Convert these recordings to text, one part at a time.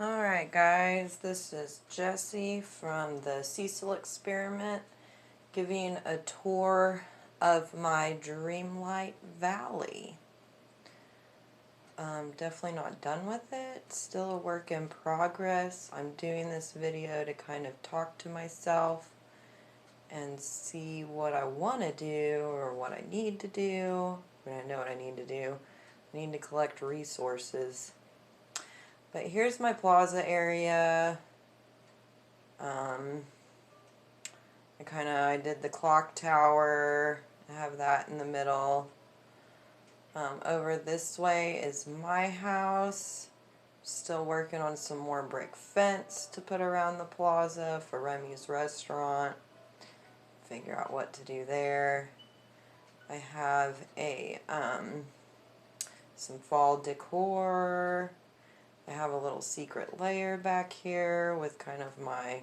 Alright guys, this is Jessie from the CecilExperiment giving a tour of my Dreamlight Valley. I'm definitely not done with it, still a work in progress. I'm doing this video to kind of talk to myself and see what I want to do or what I need to do. I know what I need to do. I need to collect resources. But here's my plaza area. I did the clock tower. I have that in the middle. Over this way is my house. Still working on some more brick fence to put around the plaza for Remy's restaurant. Figure out what to do there. I have some fall decor. I have a little secret layer back here with kind of my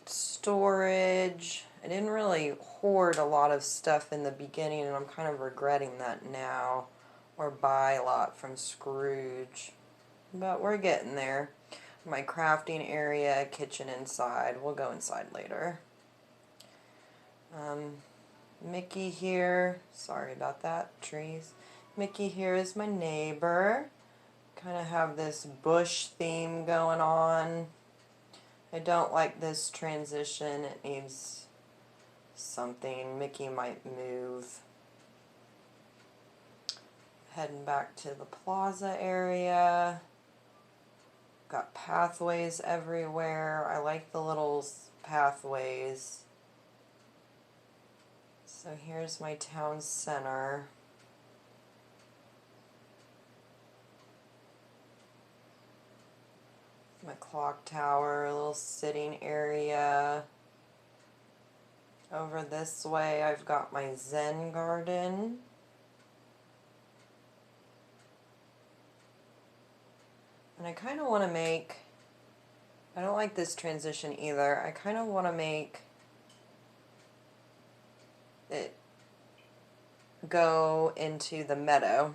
storage. I didn't really hoard a lot of stuff in the beginning, and I'm kind of regretting that now, or buy a lot from Scrooge. But we're getting there. My crafting area, kitchen inside. We'll go inside later. Mickey here. Sorry about that, trees. Mickey here is my neighbor. Kind of have this bush theme going on. I don't like this transition. It needs something. Mickey might move. Heading back to the plaza area. Got pathways everywhere. I like the little pathways. So here's my town center. My clock tower, a little sitting area. Over this way I've got my Zen garden. And I kind of want to make, I don't like this transition either, I kind of want to make it go into the meadow.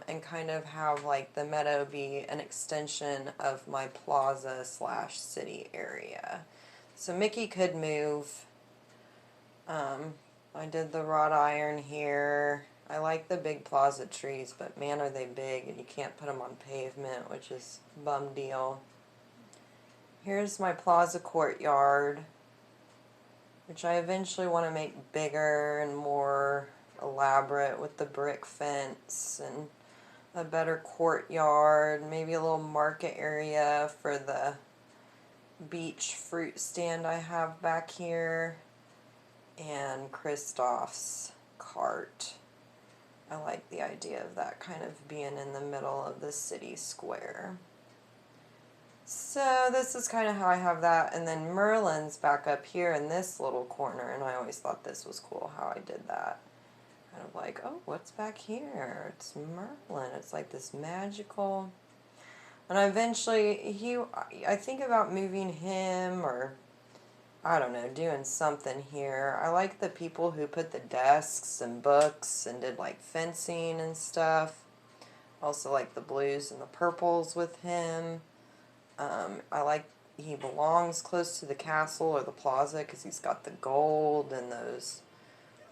And kind of have like the meadow be an extension of my plaza / city area. So Mickey could move. I did the wrought iron here. I like the big plaza trees, but man are they big, and you can't put them on pavement, which is a bum deal. Here's my plaza courtyard, which I eventually want to make bigger and more elaborate with the brick fence and a better courtyard, maybe a little market area for the beach fruit stand I have back here, and Kristoff's cart. I like the idea of that kind of being in the middle of the city square. So this is kind of how I have that, and then Merlin's back up here in this little corner, and I always thought this was cool how I did that. Kind of like, oh, what's back here? It's Merlin. It's like this magical. And eventually, I think about moving him, or I don't know, doing something here. I like the people who put the desks and books and did like fencing and stuff. Also like the blues and the purples with him. I like he belongs close to the castle or the plaza because he's got the gold and those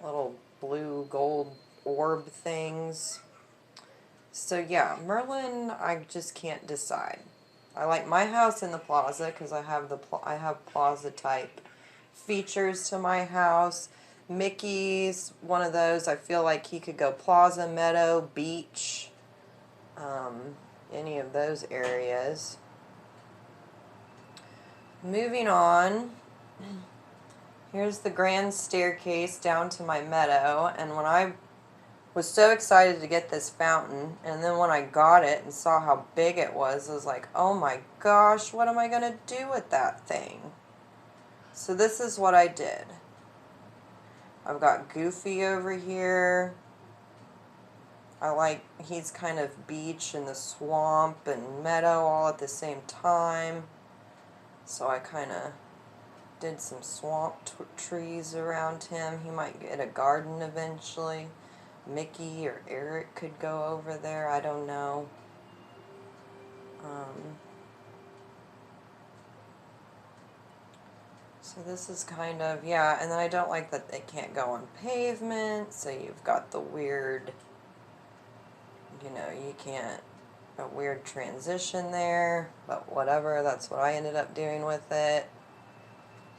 little blue gold orb things. So yeah, Merlin, I just can't decide. I like my house in the plaza because I have plaza type features to my house. Mickey's one of those. I feel like he could go plaza, meadow, beach, any of those areas. Moving on. Here's the grand staircase down to my meadow, and when I was so excited to get this fountain, and then when I got it and saw how big it was, I was like, oh my gosh, what am I going to do with that thing? So this is what I did. I've got Goofy over here. He's kind of beach and the swamp and meadow all at the same time. So I kind of did some swamp trees around him. He might get a garden eventually. Mickey or Eric could go over there. I don't know. So this is kind of, yeah, and then I don't like that it can't go on pavement, so you've got the weird, you know, you can't, a weird transition there, but whatever, that's what I ended up doing with it.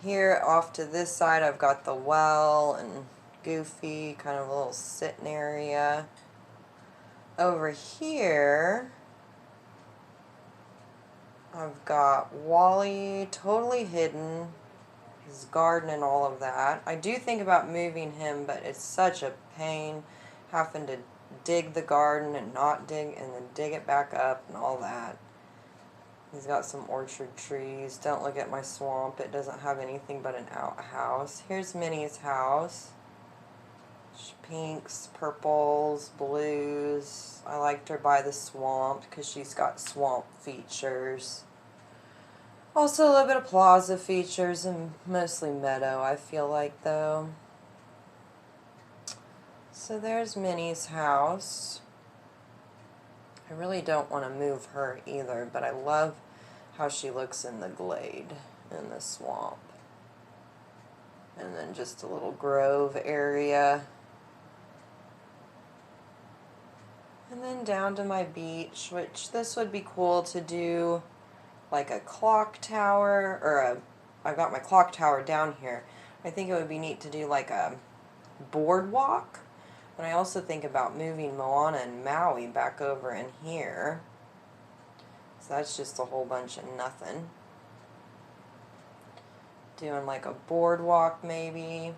Here, off to this side, I've got the well and Goofy, kind of a little sitting area. Over here, I've got Wally totally hidden, his garden and all of that. I do think about moving him, but it's such a pain having to dig the garden and not dig and then dig it back up and all that. He's got some orchard trees. Don't look at my swamp. It doesn't have anything but an outhouse. Here's Minnie's house. Pinks, purples, blues. I liked her by the swamp because she's got swamp features. Also a little bit of plaza features and mostly meadow, I feel like, though. So there's Minnie's house. I really don't want to move her either, but I love how she looks in the glade in the swamp. And then just a little grove area. And then down to my beach, which this would be cool to do like a clock tower, or I've got my clock tower down here. I think it would be neat to do like a boardwalk. And I also think about moving Moana and Maui back over in here. So that's just a whole bunch of nothing. Doing like a boardwalk maybe.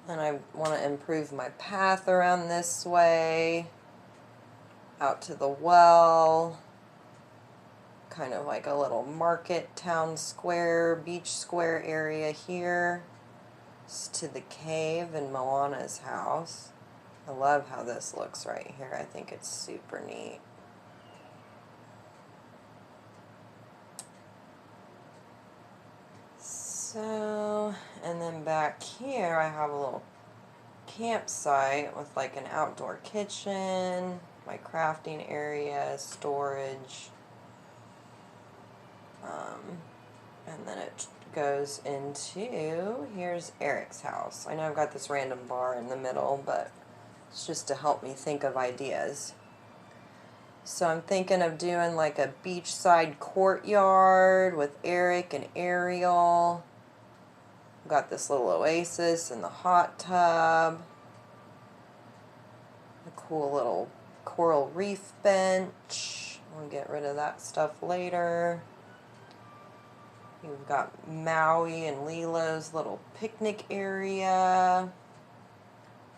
And I want to improve my path around this way. Out to the well. Kind of like a little market, town square, beach square area here. It's to the cave in Moana's house. I love how this looks right here. I think it's super neat. So, and then back here I have a little campsite with like an outdoor kitchen, my crafting area, storage. And then it goes into, here's Eric's house. I know I've got this random bar in the middle, but it's just to help me think of ideas. So I'm thinking of doing like a beachside courtyard with Eric and Ariel. Got this little oasis and the hot tub. A cool little coral reef bench. We'll get rid of that stuff later. You've got Maui and Lilo's little picnic area.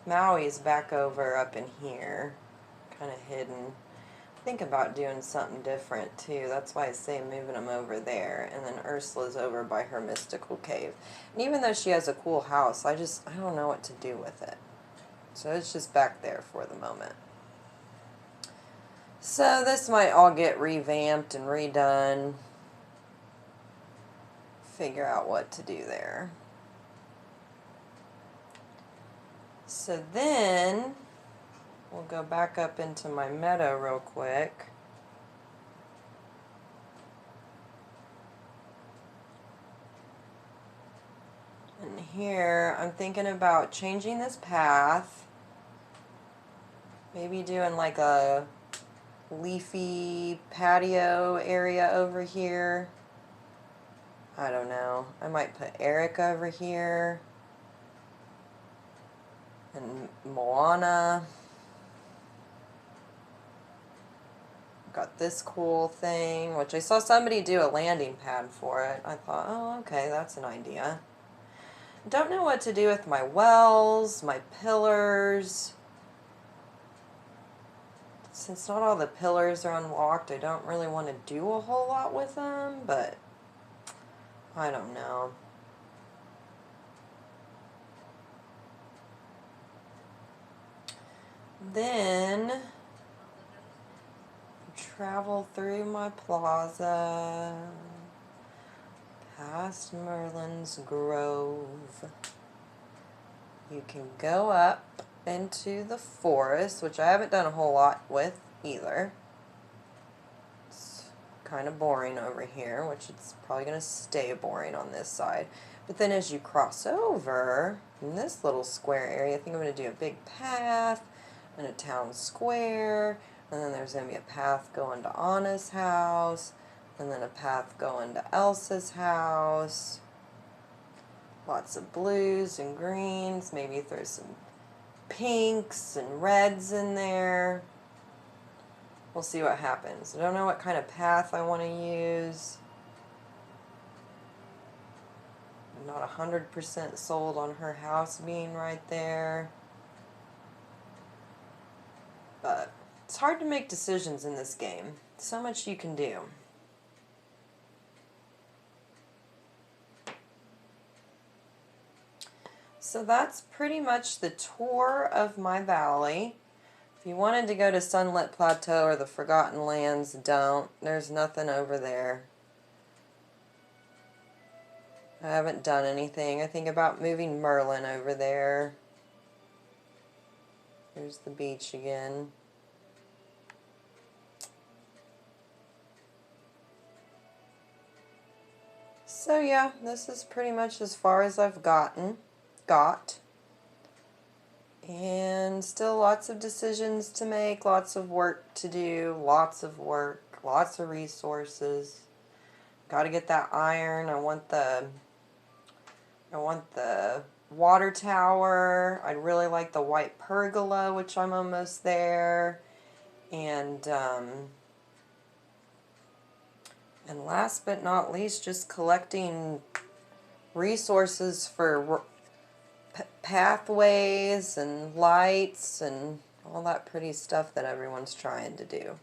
Maui's back over up in here, kind of hidden. Think about doing something different too. That's why I say moving them over there. And then Ursula's over by her mystical cave. And even though she has a cool house, I don't know what to do with it. So it's just back there for the moment. So this might all get revamped and redone. Figure out what to do there. So then we'll go back up into my meadow real quick. And here I'm thinking about changing this path. Maybe doing like a leafy patio area over here. I don't know. I might put Eric over here. And Moana. Got this cool thing, which I saw somebody do a landing pad for it. I thought, oh, okay, that's an idea. Don't know what to do with my wells, my pillars. Since not all the pillars are unlocked, I don't really want to do a whole lot with them, but I don't know. Then travel through my plaza past Merlin's Grove. you can go up into the forest, which I haven't done a whole lot with either. It's kind of boring over here, which it's probably going to stay boring on this side. But then as you cross over in this little square area, I think I'm going to do a big path and a town square, and then there's going to be a path going to Anna's house, and then a path going to Elsa's house. Lots of blues and greens, maybe throw some pinks and reds in there. We'll see what happens. I don't know what kind of path I want to use. I'm not 100% sold on her house being right there. But it's hard to make decisions in this game. So much you can do. So that's pretty much the tour of my valley. If you wanted to go to Sunlit Plateau or the Forgotten Lands, don't. There's nothing over there. I haven't done anything. I think about moving Merlin over there. Here's the beach again. So yeah, this is pretty much as far as I've got. And still lots of decisions to make, lots of work to do, lots of work, lots of resources. Got to get that iron. I want the water tower. I'd really like the white pergola, which I'm almost there. And last but not least, just collecting resources for pathways and lights and all that pretty stuff that everyone's trying to do.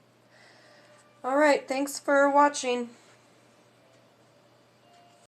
Alright, thanks for watching.